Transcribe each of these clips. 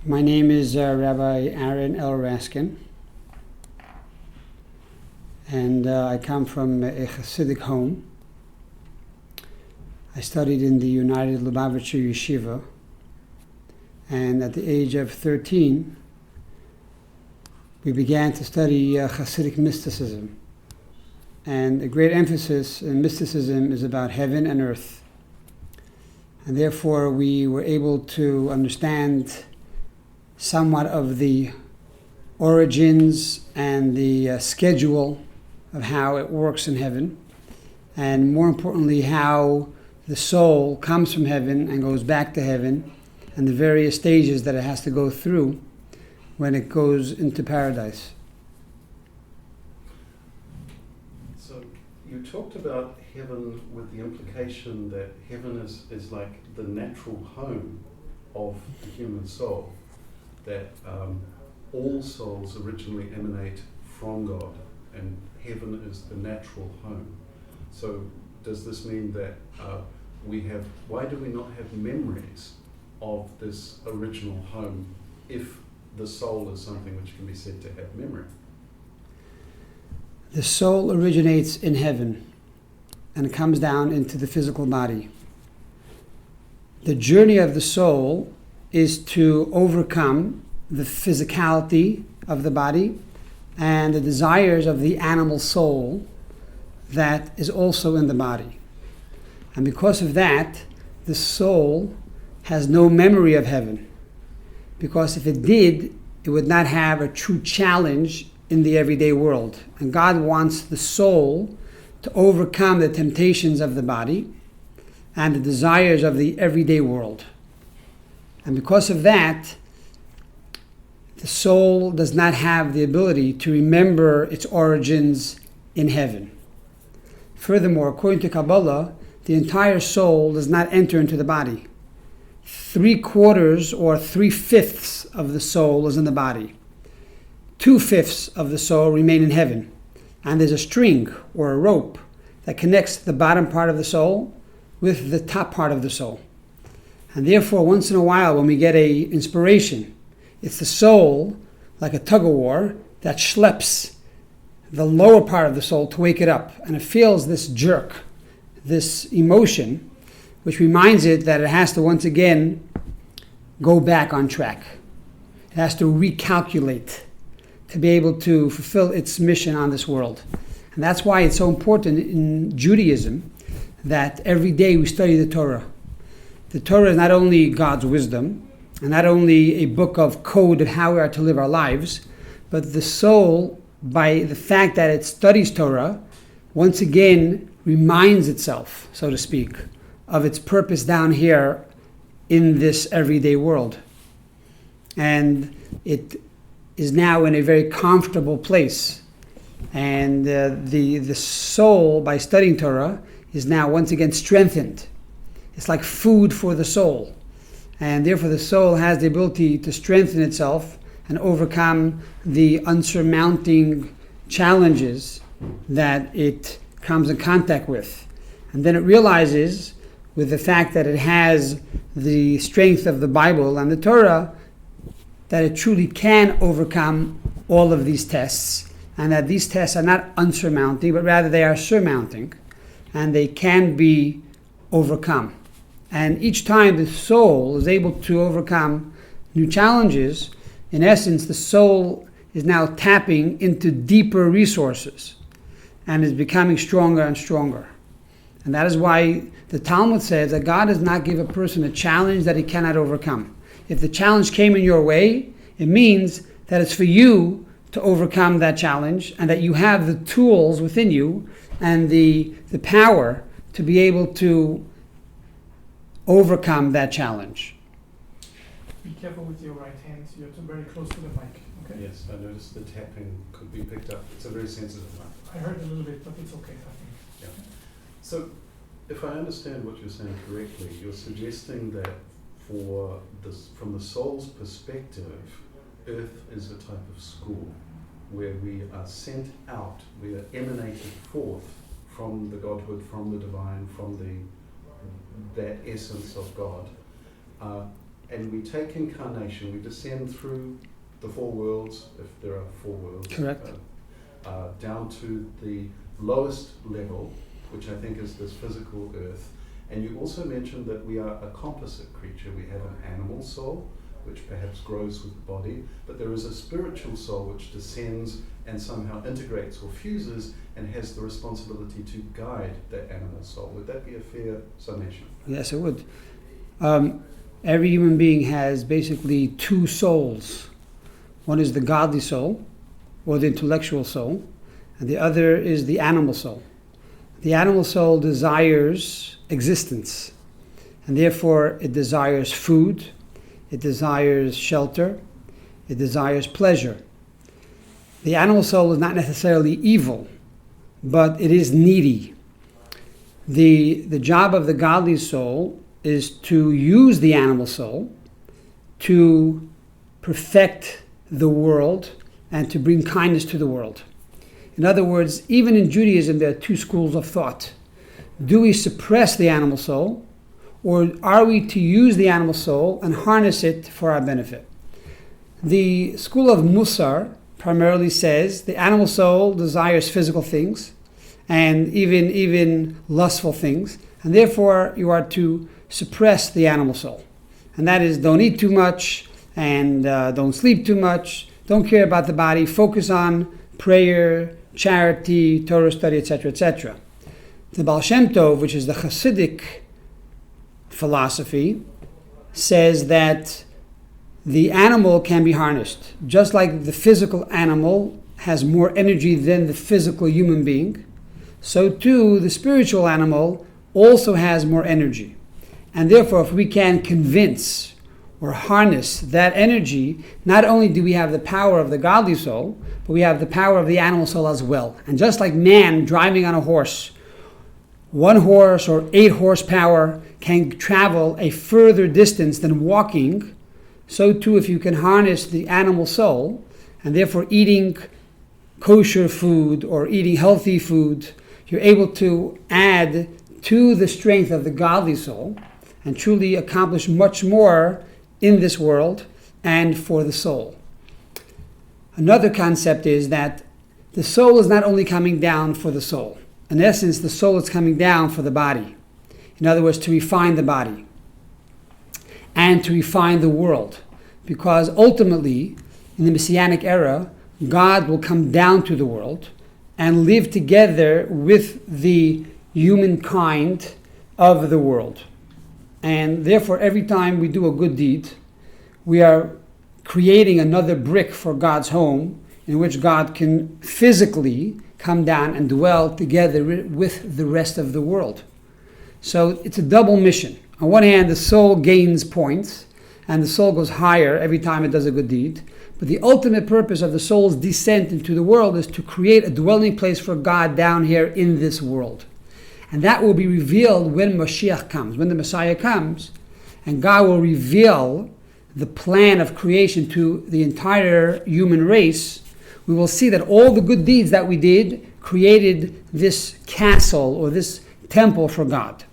My name is Rabbi Aaron Raskin, and I come from a Hasidic home. I studied in the United Lubavitcher Yeshiva, and at the age of 13, we began to study Hasidic mysticism. And a great emphasis in mysticism is about heaven and earth. And therefore, we were able to understand somewhat of the origins and the schedule of how it works in heaven, and more importantly, how the soul comes from heaven and goes back to heaven, and the various stages that it has to go through when it goes into paradise. So you talked about heaven with the implication that heaven is like the natural home of the human soul, that all souls originally emanate from God, and heaven is the natural home. So does this mean that why do we not have memories of this original home if the soul is something which can be said to have memory? The soul originates in heaven and it comes down into the physical body. The journey of the soul is to overcome the physicality of the body and the desires of the animal soul that is also in the body. And because of that, the soul has no memory of heaven, because if it did, it would not have a true challenge in the everyday world. And God wants the soul to overcome the temptations of the body and the desires of the everyday world. And because of that, the soul does not have the ability to remember its origins in heaven. Furthermore, according to Kabbalah, the entire soul does not enter into the body. 3/4 or 3/5 of the soul is in the body. 2/5 of the soul remain in heaven. And there's a string or a rope that connects the bottom part of the soul with the top part of the soul. And therefore, once in a while, when we get a inspiration, it's the soul, like a tug-of-war, that schleps the lower part of the soul to wake it up. And it feels this jerk, this emotion, which reminds it that it has to once again go back on track. It has to recalculate to be able to fulfill its mission on this world. And that's why it's so important in Judaism that every day we study the Torah. The Torah is not only God's wisdom, and not only a book of code of how we are to live our lives, but the soul, by the fact that it studies Torah, once again reminds itself, so to speak, of its purpose down here in this everyday world. And it is now in a very comfortable place. And the soul, by studying Torah, is now once again strengthened. It's like food for the soul. And therefore the soul has the ability to strengthen itself and overcome the unsurmounting challenges that it comes in contact with. And then it realizes, with the fact that it has the strength of the Bible and the Torah, that it truly can overcome all of these tests, and that these tests are not unsurmounting, but rather they are surmounting, and they can be overcome. And each time the soul is able to overcome new challenges, in essence, the soul is now tapping into deeper resources and is becoming stronger and stronger. And that is why the Talmud says that God does not give a person a challenge that he cannot overcome. If the challenge came in your way, it means that it's for you to overcome that challenge, and that you have the tools within you and the power to be able to overcome that challenge. Be careful with your right hand. You're very close to the mic. Okay? Yes, I noticed the tapping could be picked up. It's a very sensitive mic. I heard a little bit, but it's okay, I think. Yeah. So, if I understand what you're saying correctly, you're suggesting that from the soul's perspective, Earth is a type of school where we are sent out, we are emanated forth from the Godhood, from the divine, from that essence of God, and we take incarnation, we descend through the four worlds, if there are four worlds. Correct. Down to the lowest level, which I think is this physical earth. And you also mentioned that we are a composite creature. We have an animal soul, which perhaps grows with the body, but there is a spiritual soul which descends and somehow integrates or fuses and has the responsibility to guide that animal soul. Would that be a fair summation? Yes, it would. Every human being has basically two souls. One is the godly soul, or the intellectual soul, and the other is the animal soul. The animal soul desires existence, and therefore it desires food, it desires shelter, it desires pleasure. The animal soul is not necessarily evil, but it is needy. The job of the godly soul is to use the animal soul to perfect the world and to bring kindness to the world. In other words, even in Judaism, there are two schools of thought. Do we suppress the animal soul, or are we to use the animal soul and harness it for our benefit? The school of Musar primarily says the animal soul desires physical things and even lustful things, and therefore you are to suppress the animal soul. And that is, don't eat too much and don't sleep too much, don't care about the body, focus on prayer, charity, Torah study, etc., etc. The Baal Shem Tov, which is the Hasidic philosophy, says that the animal can be harnessed. Just like the physical animal has more energy than the physical human being, so too the spiritual animal also has more energy. And therefore, if we can convince or harness that energy, not only do we have the power of the godly soul, but we have the power of the animal soul as well. And just like man driving on a horse, 1 horse or 8 horsepower can travel a further distance than walking, so too if you can harness the animal soul, and therefore eating kosher food or eating healthy food, you're able to add to the strength of the godly soul and truly accomplish much more in this world and for the soul. Another concept is that the soul is not only coming down for the soul. In essence, the soul is coming down for the body. In other words, to refine the body and to refine the world. Because ultimately, in the Messianic era, God will come down to the world and live together with the humankind of the world. And therefore, every time we do a good deed, we are creating another brick for God's home in which God can physically come down and dwell together with the rest of the world. So it's a double mission. On one hand, the soul gains points, and the soul goes higher every time it does a good deed. But the ultimate purpose of the soul's descent into the world is to create a dwelling place for God down here in this world. And that will be revealed when Mashiach comes, when the Messiah comes, and God will reveal the plan of creation to the entire human race. We will see that all the good deeds that we did created this castle or this temple for God.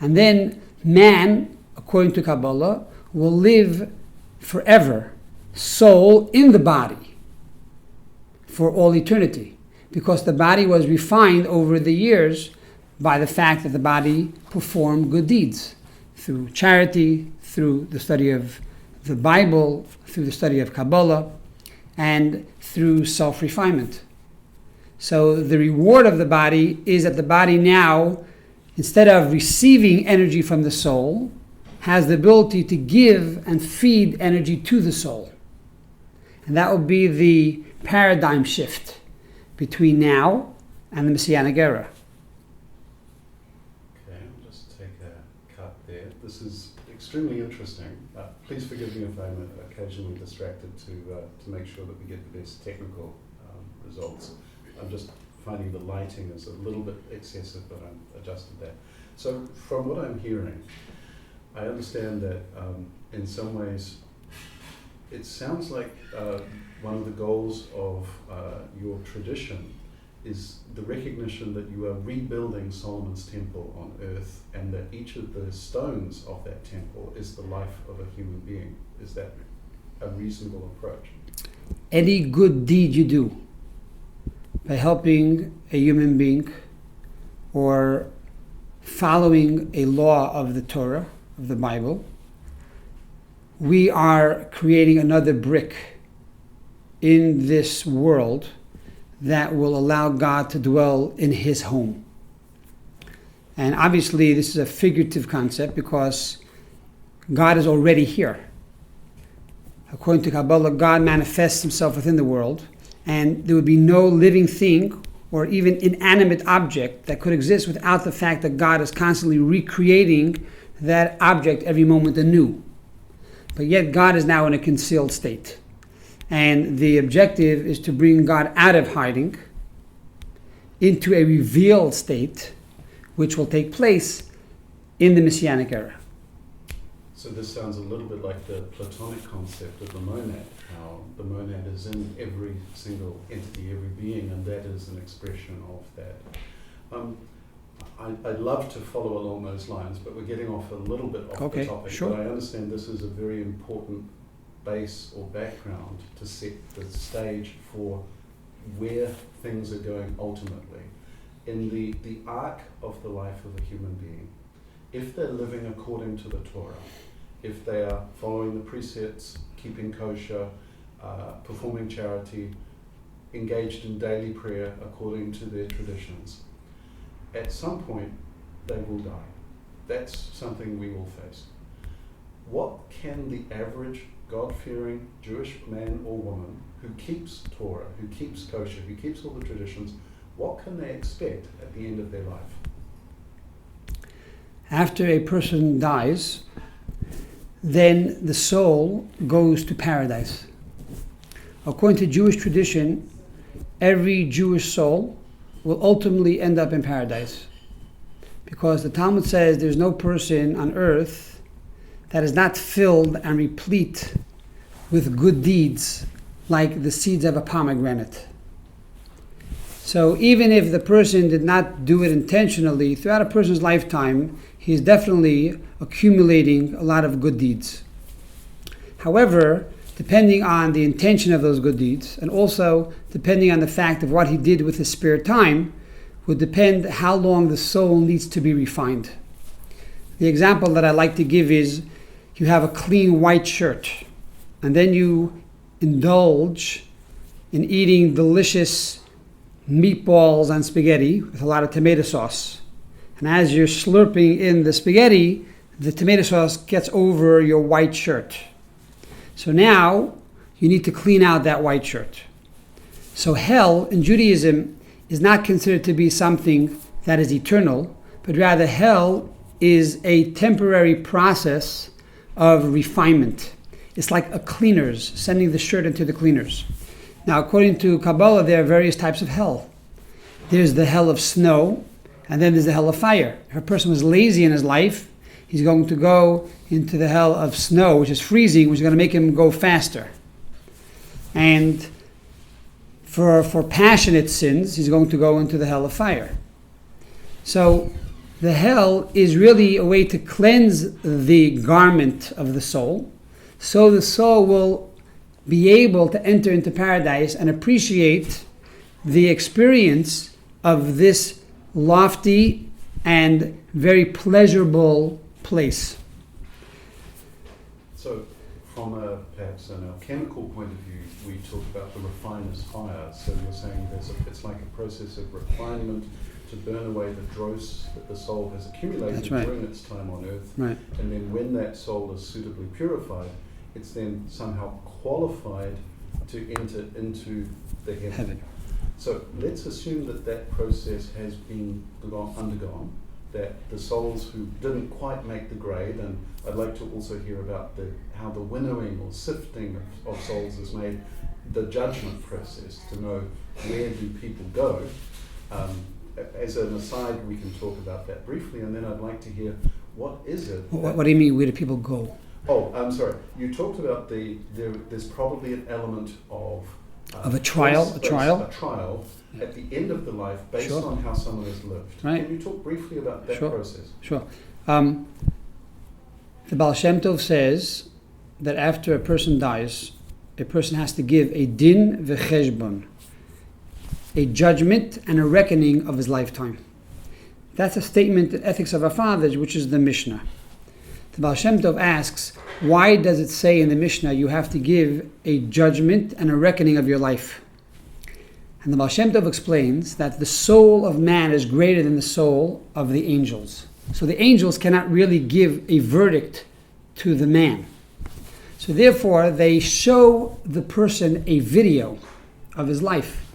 And then man, according to Kabbalah, will live forever, soul in the body, for all eternity. Because the body was refined over the years by the fact that the body performed good deeds through charity, through the study of the Bible, through the study of Kabbalah, and through self-refinement. So the reward of the body is that the body now, instead of receiving energy from the soul, has the ability to give and feed energy to the soul. And that will be the paradigm shift between now and the Messianic era. Okay, I'll just take a cut there. This is extremely interesting. Please forgive me if I'm occasionally distracted to make sure that we get the best technical results. I'm just finding the lighting is a little bit excessive, but I've adjusted that. So from what I'm hearing, I understand that in some ways it sounds like one of the goals of your tradition is the recognition that you are rebuilding Solomon's temple on earth, and that each of the stones of that temple is the life of a human being. Is that a reasonable approach? Any good deed you do by helping a human being or following a law of the Torah, of the Bible, we are creating another brick in this world that will allow God to dwell in his home. And obviously this is a figurative concept because God is already here. According to Kabbalah, God manifests himself within the world, and there would be no living thing or even inanimate object that could exist without the fact that God is constantly recreating that object every moment anew. But yet God is now in a concealed state. And the objective is to bring God out of hiding into a revealed state, which will take place in the Messianic era. So this sounds a little bit like the Platonic concept of the monad, how the monad is in every single entity, every being, and that is an expression of that. I'd love to follow along those lines, but we're getting off a little bit off the topic. Sure. But I understand this is a very important base or background to set the stage for where things are going ultimately. In the arc of the life of a human being, if they're living according to the Torah, if they are following the precepts, keeping kosher, performing charity, engaged in daily prayer according to their traditions, at some point they will die. That's something we will face. What can the average God-fearing Jewish man or woman who keeps Torah, who keeps kosher, who keeps all the traditions, what can they expect at the end of their life? After a person dies, then the soul goes to paradise. According to Jewish tradition, every Jewish soul will ultimately end up in paradise. Because the Talmud says there's no person on earth that is not filled and replete with good deeds like the seeds of a pomegranate. So even if the person did not do it intentionally, throughout a person's lifetime, he is definitely accumulating a lot of good deeds. However, depending on the intention of those good deeds, and also depending on the fact of what he did with his spare time, would depend how long the soul needs to be refined. The example that I like to give is, you have a clean white shirt, and then you indulge in eating delicious meatballs and spaghetti with a lot of tomato sauce. And as you're slurping in the spaghetti, the tomato sauce gets over your white shirt. So now you need to clean out that white shirt. So hell in Judaism is not considered to be something that is eternal, but rather hell is a temporary process of refinement. It's like a cleaners, sending the shirt into the cleaners. Now, according to Kabbalah, there are various types of hell. There's the hell of snow, and then there's the hell of fire. If a person was lazy in his life, he's going to go into the hell of snow, which is freezing, which is going to make him go faster. And for passionate sins, he's going to go into the hell of fire. So the hell is really a way to cleanse the garment of the soul, so the soul will be able to enter into paradise and appreciate the experience of this lofty and very pleasurable place. So from perhaps an alchemical point of view, we talk about the refiner's fire. So you're saying it's like a process of refinement to burn away the dross that the soul has accumulated during its time on earth. Right. And then when that soul is suitably purified, it's then somehow qualified to enter into the heaven. So let's assume that process has been undergone, that the souls who didn't quite make the grade, and I'd like to also hear about how the winnowing or sifting of souls is made, the judgment process to know where do people go. As an aside, we can talk about that briefly, and then I'd like to hear what is it. What do you mean, where do people go? Oh, I'm sorry. You talked about there's probably an element of Of a trial, choice, a trial. a trial at the end of the life based Sure. on how someone has lived. Right. Can you talk briefly about that Sure. process? Sure. The Baal Shem Tov says that after a person dies, a person has to give a din v'cheshbon, a judgment and a reckoning of his lifetime. That's a statement in Ethics of Our Fathers, which is the Mishnah. The Baal Shem Tov asks, why does it say in the Mishnah you have to give a judgment and a reckoning of your life? And the Baal Shem Tov explains that the soul of man is greater than the soul of the angels. So the angels cannot really give a verdict to the man. So therefore, they show the person a video of his life.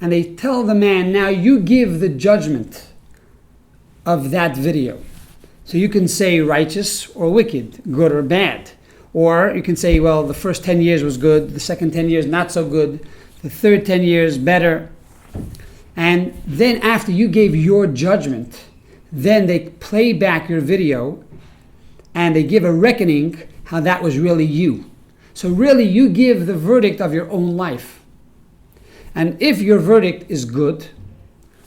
And they tell the man, now you give the judgment of that video. So you can say righteous or wicked, good or bad. Or you can say, well, the first 10 years was good, the second 10 years not so good, the third 10 years better. And then after you gave your judgment, then they play back your video and they give a reckoning how that was really you. So really you give the verdict of your own life. And if your verdict is good,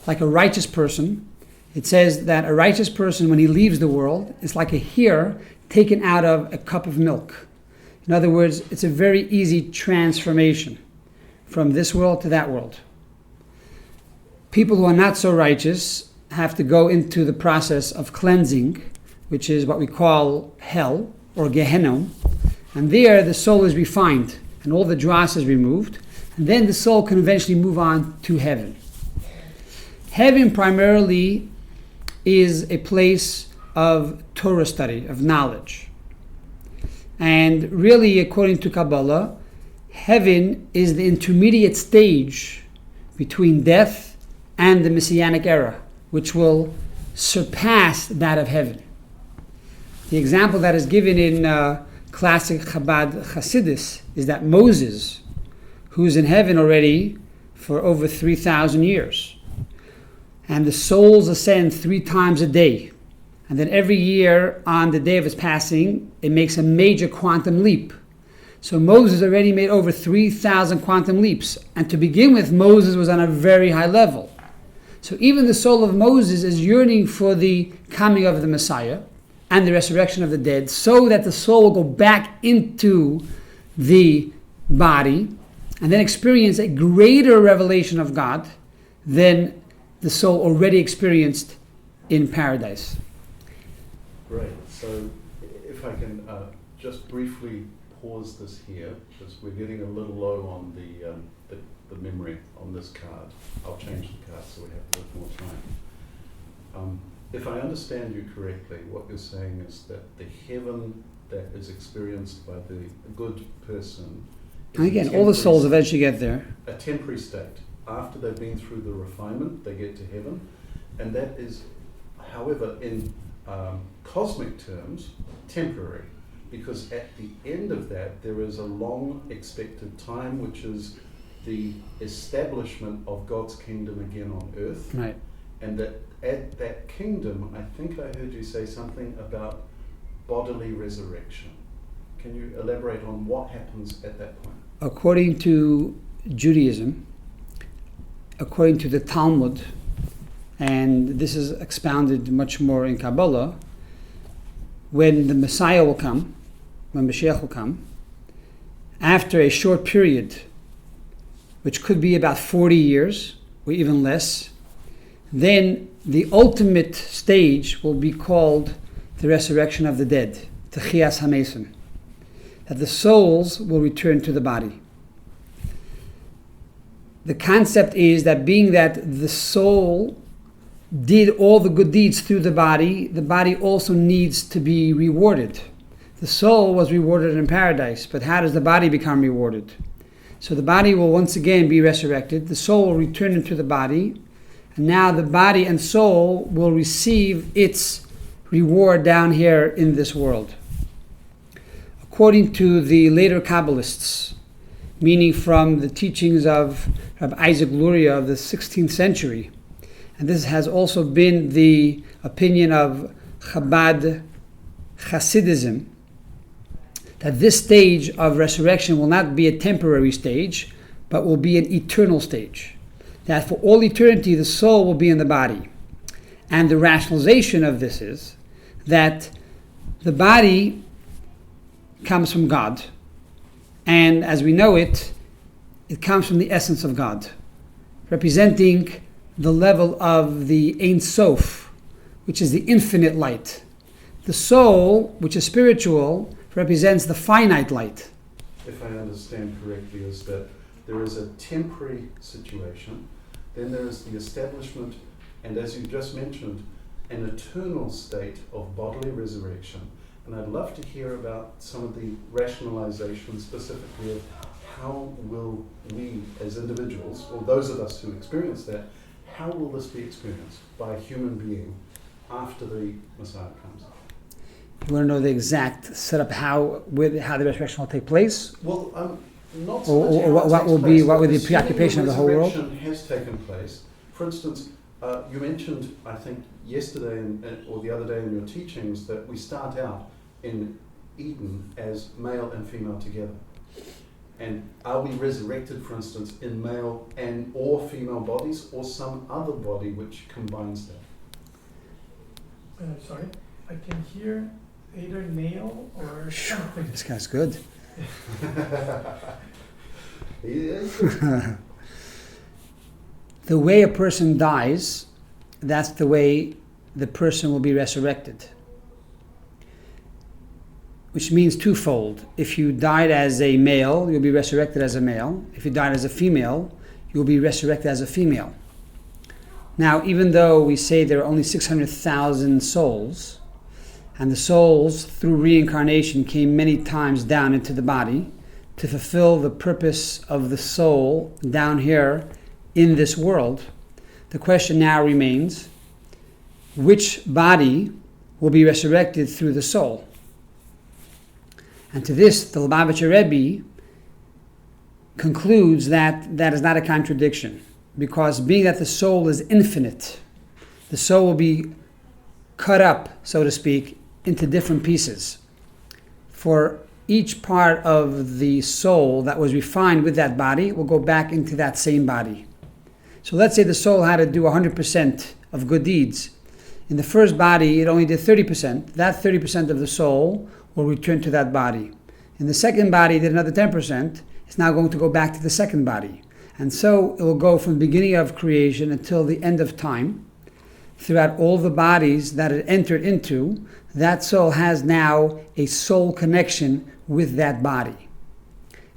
like a righteous person, it says that a righteous person, when he leaves the world, is like a hair taken out of a cup of milk. In other words, it's a very easy transformation from this world to that world. People who are not so righteous have to go into the process of cleansing, which is what we call hell or Gehenna. And there the soul is refined and all the dross is removed. And then the soul can eventually move on to heaven. Heaven primarily is a place of Torah study, of knowledge. And really, according to Kabbalah, heaven is the intermediate stage between death and the Messianic era, which will surpass that of heaven. The example that is given in classic Chabad Hasidus is that Moses, who's in heaven already for over 3,000 years, and the souls ascend 3 times a day. And then every year on the day of his passing, it makes a major quantum leap. So Moses already made over 3,000 quantum leaps. And to begin with, Moses was on a very high level. So even the soul of Moses is yearning for the coming of the Messiah and the resurrection of the dead, so that the soul will go back into the body and then experience a greater revelation of God than the soul already experienced in paradise. Great. So if I can just briefly pause this here, because we're getting a little low on the memory on this card. I'll change the card so we have a little more time. If I understand you correctly, what you're saying is that the heaven that is experienced by the good person is And again, all the souls eventually get there. a temporary state. After they've been through the refinement, they get to heaven. And that is, however, in cosmic terms, temporary. Because at the end of that, there is a long expected time, which is the establishment of God's kingdom again on earth. Right. And that at that kingdom, I think I heard you say something about bodily resurrection. Can you elaborate on what happens at that point? According to Judaism, according to the Talmud, and this is expounded much more in Kabbalah, when the Messiah will come, when Mashiach will come, after a short period, which could be about 40 years or even less, then the ultimate stage will be called the resurrection of the dead, Techias HaMesim, that the souls will return to the body. The concept is that being that the soul did all the good deeds through the body also needs to be rewarded. The soul was rewarded in paradise, but how does the body become rewarded? So the body will once again be resurrected, the soul will return into the body, and now the body and soul will receive its reward down here in this world. According to the later Kabbalists, meaning from the teachings of Rabbi Isaac Luria of the 16th century, and this has also been the opinion of Chabad Hasidism, that this stage of resurrection will not be a temporary stage, but will be an eternal stage. That for all eternity, the soul will be in the body. And the rationalization of this is that the body comes from God. And as we know it, it comes from the essence of God, representing the level of the Ein Sof, which is the infinite light. The soul, which is spiritual, represents the finite light. If I understand correctly, is that there is a temporary situation, then there is the establishment, and as you just mentioned, an eternal state of bodily resurrection. And I'd love to hear about some of the rationalization specifically of how will we as individuals, or those of us who experience that, how will this be experienced by a human being after the Messiah comes? You want to know the exact setup, how the resurrection will take place? Well, not so Or much how what it takes will be- place, what but will the assuming preoccupation of the whole world? resurrection has taken place. For instance, you mentioned, I think, yesterday or the other day in your teachings that we start out in Eden as male and female together. And are we resurrected, for instance, in male and or female bodies, or some other body which combines that? Sorry, I can hear either male or something. This guy's good. Yeah. The way a person dies, that's the way the person will be resurrected. Which means twofold. If you died as a male, you'll be resurrected as a male. If you died as a female, you'll be resurrected as a female. Now, even though we say there are only 600,000 souls, and the souls, through reincarnation, came many times down into the body to fulfill the purpose of the soul down here in this world, the question now remains, which body will be resurrected through the soul? And to this, the Lubavitcher Rebbe concludes that that is not a contradiction, because being that the soul is infinite, the soul will be cut up, so to speak, into different pieces. For each part of the soul that was refined with that body will go back into that same body. So let's say the soul had to do 100% of good deeds. In the first body, it only did 30%. That 30% of the soul will return to that body. In the second body, it did another 10%. It's now going to go back to the second body. And so it will go from the beginning of creation until the end of time. Throughout all the bodies that it entered into, that soul has now a soul connection with that body.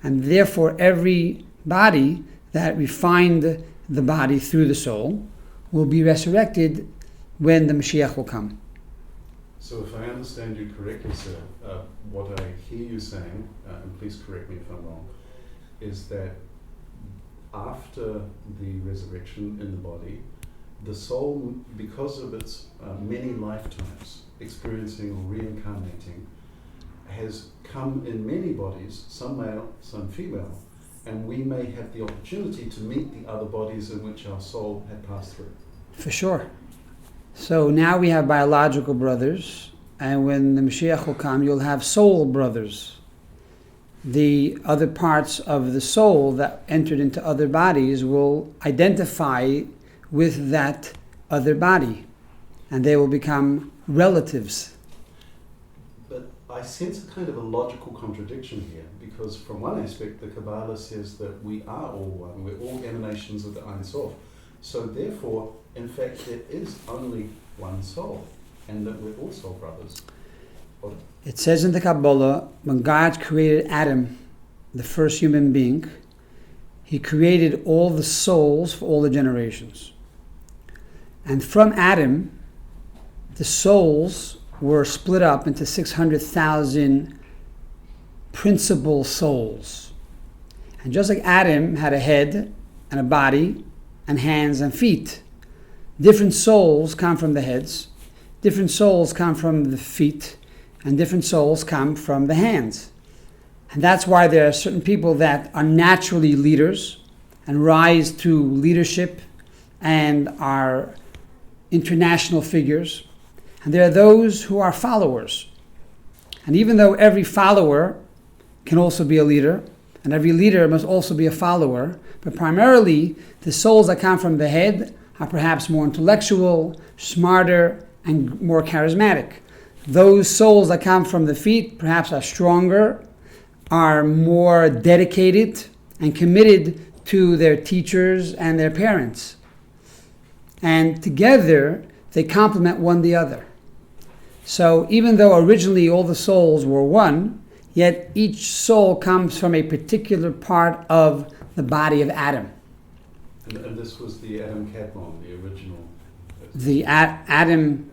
And therefore, every body that refined the body through the soul will be resurrected when the Mashiach will come. So if I understand you correctly, sir, what I hear you saying, and please correct me if I'm wrong, is that after the resurrection in the body, the soul, because of its many lifetimes experiencing or reincarnating, has come in many bodies, some male, some female, and we may have the opportunity to meet the other bodies in which our soul had passed through. For sure. So now we have biological brothers, and when the Mashiach will come, you'll have soul brothers. The other parts of the soul that entered into other bodies will identify with that other body, and they will become relatives. But I sense a kind of a logical contradiction here, because from one aspect, the Kabbalah says that we are all one, we're all emanations of the Ein Sof. So therefore, in fact, there is only one soul, and that we're all soul brothers. What? It says in the Kabbalah, when God created Adam, the first human being, He created all the souls for all the generations. And from Adam, the souls were split up into 600,000 principal souls. And just like Adam had a head and a body and hands and feet, different souls come from the heads, different souls come from the feet, and different souls come from the hands. And that's why there are certain people that are naturally leaders and rise to leadership and are international figures. And there are those who are followers. And even though every follower can also be a leader, and every leader must also be a follower, but primarily the souls that come from the head are perhaps more intellectual, smarter, and more charismatic. Those souls that come from the feet perhaps are stronger, are more dedicated, and committed to their teachers and their parents. And together, they complement one the other. So even though originally all the souls were one, yet each soul comes from a particular part of the body of Adam. And this was the Adam Kadmon, the original. The Adam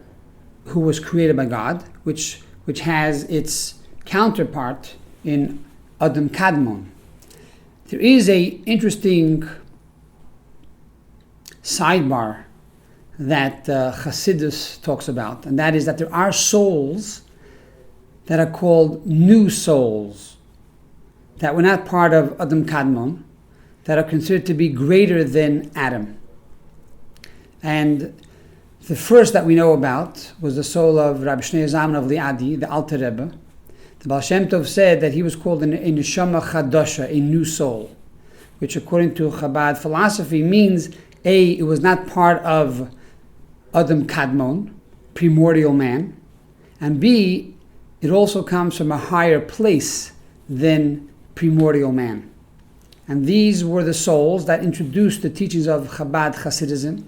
who was created by God, which has its counterpart in Adam Kadmon. There is an interesting sidebar that Hasidus talks about, and that is that there are souls that are called new souls that were not part of Adam Kadmon, that are considered to be greater than Adam. And the first that we know about was the soul of Rabbi Zalman of Liadi, the Alter Rebbe. The Baal Shem Tov said that he was called a neshama chadasha, a new soul, which according to Chabad philosophy means A, it was not part of Adam Kadmon, primordial man, and B, it also comes from a higher place than primordial man. And these were the souls that introduced the teachings of Chabad Hasidism,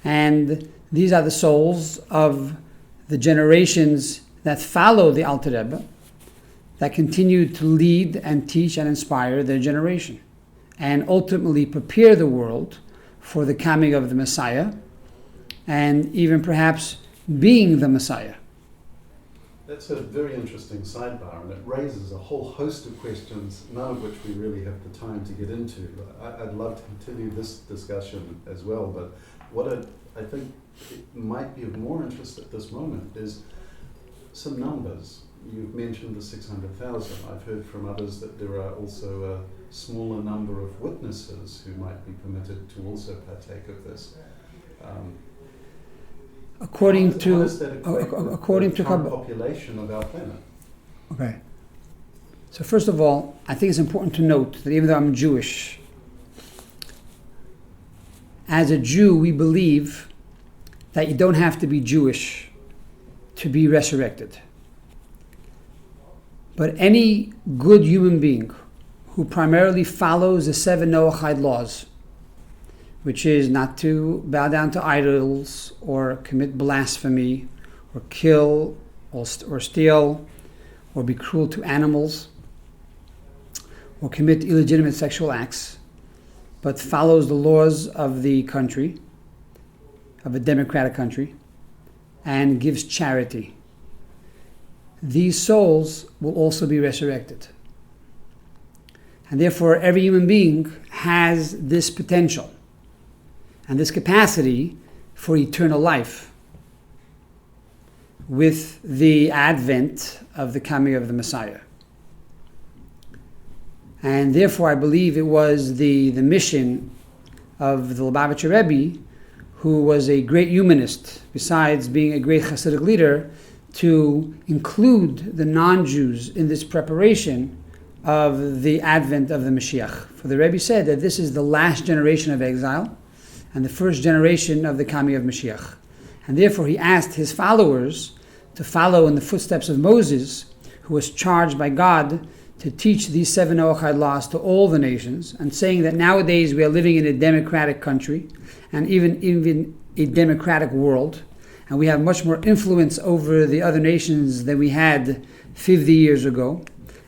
and these are the souls of the generations that follow the Alter Rebbe, that continue to lead and teach and inspire their generation, and ultimately prepare the world for the coming of the Messiah, and even perhaps being the Messiah. That's a very interesting sidebar, and it raises a whole host of questions, none of which we really have the time to get into. I'd love to continue this discussion as well, but what I think might be of more interest at this moment is some numbers. You've mentioned the 600,000. I've heard from others that there are also a smaller number of witnesses who might be permitted to also partake of this. According to the current population of our planet. Okay. So first of all, I think it's important to note that even though I'm Jewish, as a Jew, we believe that you don't have to be Jewish to be resurrected. But any good human being who primarily follows the 7 Noahide laws, which is not to bow down to idols or commit blasphemy or kill or steal or be cruel to animals or commit illegitimate sexual acts, but follows the laws of the country, of a democratic country, and gives charity, these souls will also be resurrected. And therefore, every human being has this potential and this capacity for eternal life with the advent of the coming of the Messiah. And therefore, I believe it was the mission of the Lubavitcher Rebbe, who was a great humanist, besides being a great Hasidic leader, to include the non-Jews in this preparation of the advent of the Mashiach. For the Rebbe said that this is the last generation of exile and the first generation of the coming of Mashiach. And therefore he asked his followers to follow in the footsteps of Moses, who was charged by God to teach these 7 Noahide laws to all the nations, and saying that nowadays we are living in a democratic country and even a democratic world, and we have much more influence over the other nations than we had 50 years ago.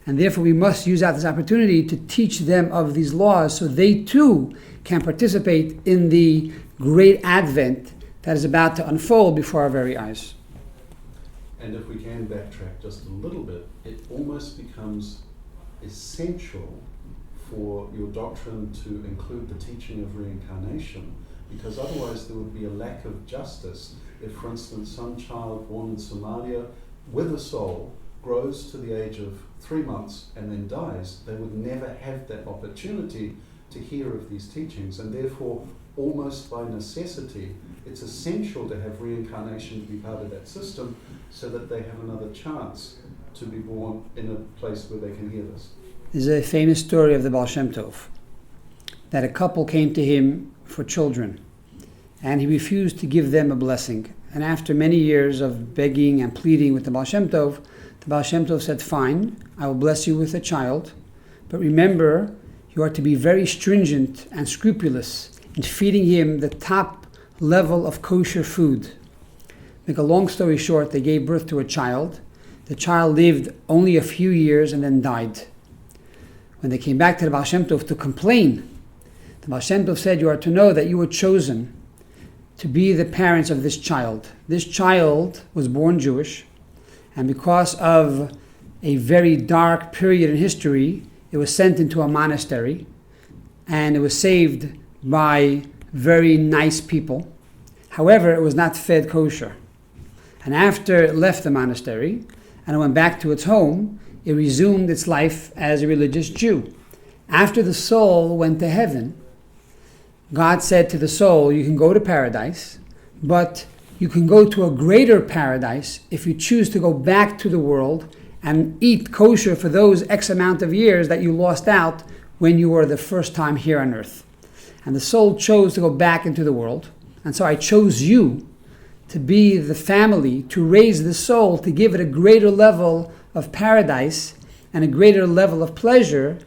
And therefore we must use out this opportunity to teach them of these laws so they too can participate in the great advent that is about to unfold before our very eyes. And if we can backtrack just a little bit, it almost becomes essential for your doctrine to include the teaching of reincarnation, because otherwise there would be a lack of justice if, for instance, some child born in Somalia with a soul grows to the age of 3 months and then dies. They would never have that opportunity to hear of these teachings, and therefore almost by necessity it's essential to have reincarnation to be part of that system so that they have another chance to be born in a place where they can hear this. There's a famous story of the Baal Shem Tov, that a couple came to him for children, and he refused to give them a blessing. And after many years of begging and pleading with the Baal Shem Tov said, fine, I will bless you with a child, but remember, you are to be very stringent and scrupulous in feeding him the top level of kosher food. Make a long story short, they gave birth to a child. The child lived only a few years and then died. When they came back to the Baal Shem Tov to complain, the Baal Shem Tov said, you are to know that you were chosen to be the parents of this child. This child was born Jewish, and because of a very dark period in history, it was sent into a monastery, and it was saved by very nice people. However, it was not fed kosher. And after it left the monastery and it went back to its home, it resumed its life as a religious Jew. After the soul went to heaven, God said to the soul, you can go to paradise, but you can go to a greater paradise if you choose to go back to the world and eat kosher for those X amount of years that you lost out when you were the first time here on earth. And the soul chose to go back into the world. And so I chose you to be the family, to raise the soul, to give it a greater level of paradise and a greater level of pleasure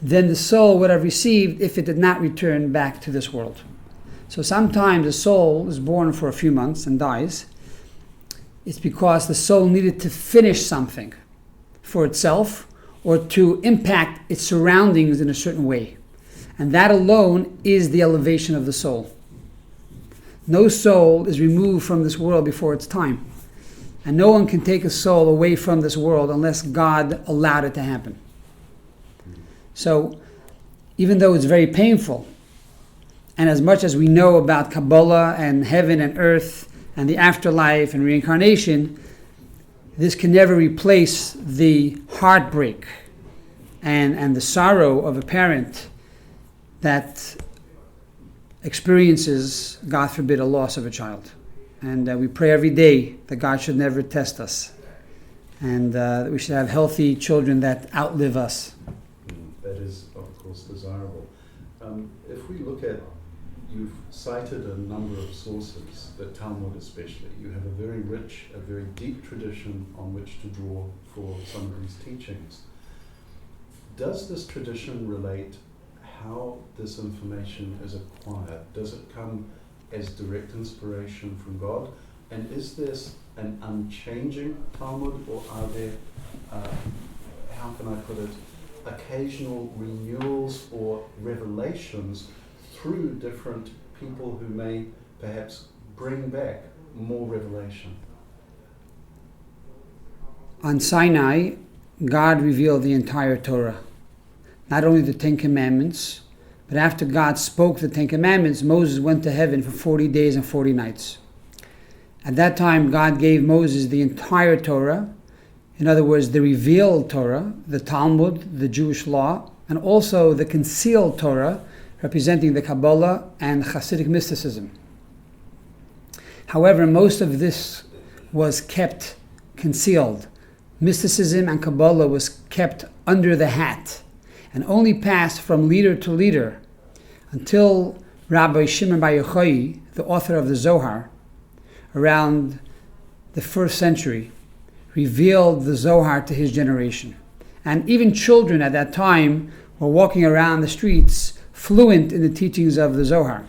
than the soul would have received if it did not return back to this world. So sometimes the soul is born for a few months and dies. It's because the soul needed to finish something for itself or to impact its surroundings in a certain way. And that alone is the elevation of the soul. No soul is removed from this world before its time. And no one can take a soul away from this world unless God allowed it to happen. So, even though it's very painful, and as much as we know about Kabbalah and heaven and earth and the afterlife and reincarnation, this can never replace the heartbreak and the sorrow of a parent that experiences, God forbid, a loss of a child. And we pray every day that God should never test us, and that we should have healthy children that outlive us. That is, of course, desirable. If we look at, you've cited a number of sources, the Talmud especially. You have a very rich, a very deep tradition on which to draw for some of these teachings. Does this tradition relate how this information is acquired? Does it come as direct inspiration from God? And is this an unchanging Talmud, or are there, how can I put it, occasional renewals or revelations through different people who may perhaps bring back more revelation? On Sinai, God revealed the entire Torah. Not only the Ten Commandments, but after God spoke the Ten Commandments, Moses went to heaven for 40 days and 40 nights. At that time, God gave Moses the entire Torah, in other words, the revealed Torah, the Talmud, the Jewish law, and also the concealed Torah, representing the Kabbalah and Hasidic mysticism. However, most of this was kept concealed. Mysticism and Kabbalah was kept under the hat and only passed from leader to leader until Rabbi Shimon Bar Yochai, the author of the Zohar, around the 1st century, revealed the Zohar to his generation. And even children at that time were walking around the streets fluent in the teachings of the Zohar.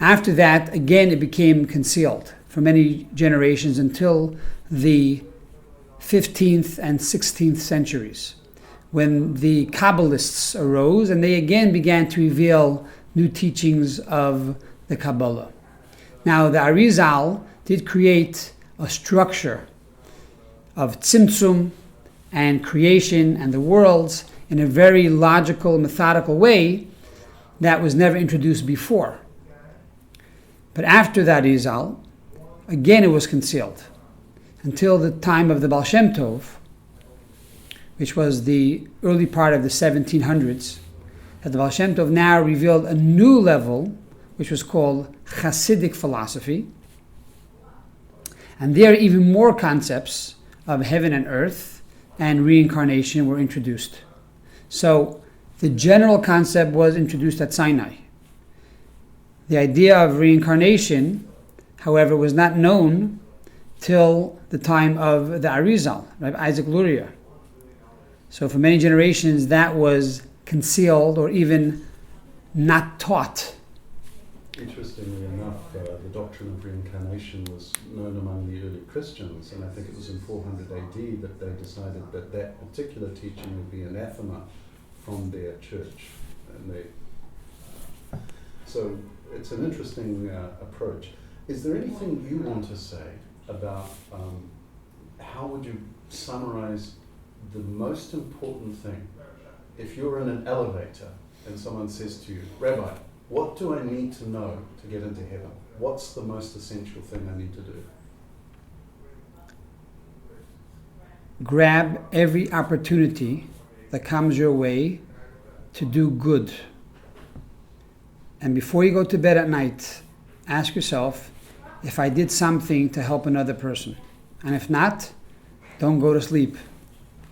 After that, again, it became concealed for many generations until the 15th and 16th centuries, when the Kabbalists arose and they again began to reveal new teachings of the Kabbalah. Now, the Arizal did create a structure of tzimtzum and creation and the worlds in a very logical, methodical way that was never introduced before. But after that Arizal, again it was concealed until the time of the Baal Shem Tov, which was the early part of the 1700s, that the Baal Shem Tov now revealed a new level, which was called Hasidic philosophy. And there even more concepts of heaven and earth and reincarnation were introduced. So the general concept was introduced at Sinai. The idea of reincarnation, however, was not known till the time of the Arizal, Rabbi Isaac Luria. So for many generations that was concealed or even not taught. Interestingly enough, the doctrine of reincarnation was known among the early Christians, and I think it was in 400 AD that they decided that that particular teaching would be anathema from their church. And so it's an interesting approach. Is there anything you want to say about how would you summarize the most important thing? If you're in an elevator and someone says to you, Rabbi, what do I need to know to get into heaven? What's the most essential thing I need to do? Grab every opportunity that comes your way to do good. And before you go to bed at night, ask yourself if I did something to help another person. And if not, don't go to sleep.